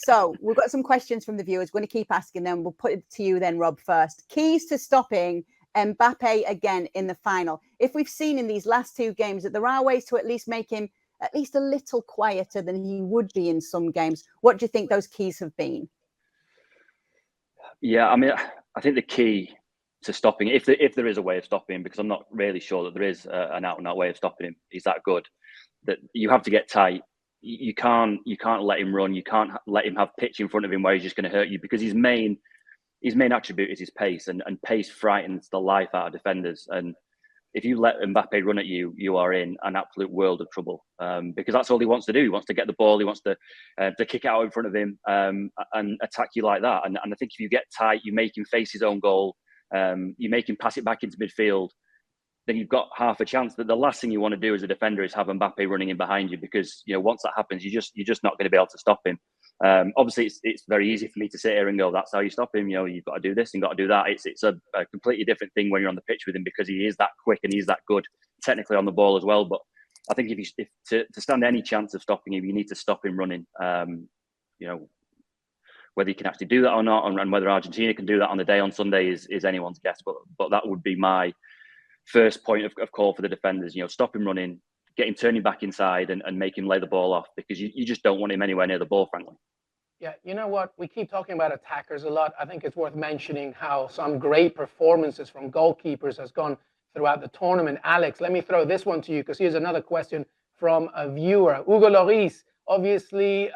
So we've got some questions from the viewers. We're going to keep asking them. We'll put it to you then, Rob, first. Keys to stopping Mbappe again in the final. If we've seen in these last two games that there are ways to at least make him at least a little quieter than he would be in some games, what do you think those keys have been? Yeah, I mean, I think the key to stopping, if there is a way of stopping him, because I'm not really sure that there is an out-and-out way of stopping him. He's that good that you have to get tight. You can't let him run. You can't let him have pitch in front of him where he's just going to hurt you, because his main attribute is his pace, and pace frightens the life out of defenders. And if you let Mbappe run at you, you are in an absolute world of trouble, because that's all he wants to do. He wants to get the ball. He wants to kick it out in front of him and attack you like that. And I think if you get tight, you make him face his own goal. You make him pass it back into midfield. Then you've got half a chance. That the last thing you want to do as a defender is have Mbappe running in behind you, because once that happens, you're just not going to be able to stop him. Obviously, it's very easy for me to sit here and go, that's how you stop him. You've got to do this and got to do that. It's a completely different thing when you're on the pitch with him, because he is that quick and he's that good technically on the ball as well. But I think if to stand any chance of stopping him, you need to stop him running. Whether you can actually do that or not, and whether Argentina can do that on the day on Sunday is anyone's guess. But that would be my first point of call for the defenders. Stop him running, get him turning back inside, and make him lay the ball off, because you just don't want him anywhere near the ball, frankly. Yeah, you know what? We keep talking about attackers a lot. I think it's worth mentioning how some great performances from goalkeepers has gone throughout the tournament. Alex, let me throw this one to you, because here's another question from a viewer. Hugo Loris, obviously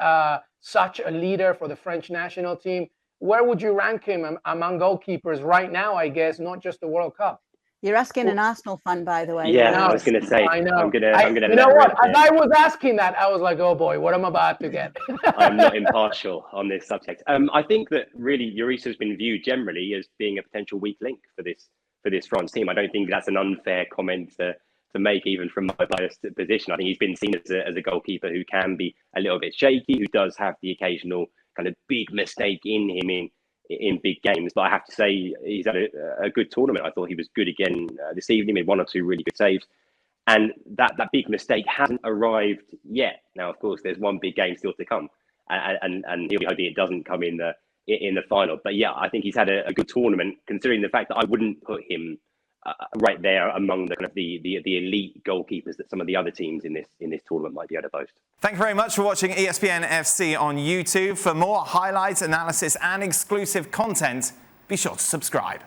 such a leader for the French national team. Where would you rank him among goalkeepers right now, I guess, not just the World Cup? You're asking an Arsenal fan, by the way. Yeah, I was going to say. I know. I'm gonna. You know what? As I was asking that, I was like, "Oh boy, what am I about to get?" I'm not impartial on this subject. I think that really Lloris has been viewed generally as being a potential weak link for this France team. I don't think that's an unfair comment to make, even from my biased position. I think he's been seen as a goalkeeper who can be a little bit shaky, who does have the occasional kind of big mistake in him in big games. But I have to say, he's had a good tournament. I thought he was good again this evening. He made one or two really good saves. And that big mistake hasn't arrived yet. Now, of course, there's one big game still to come. And he'll be hoping it doesn't come in the final. But yeah, I think he's had a good tournament, considering the fact that I wouldn't put him right there among the kind of the elite goalkeepers that some of the other teams in this tournament might be able to boast. Thank you very much for watching ESPN FC on YouTube. For more highlights, analysis and exclusive content, be sure to subscribe.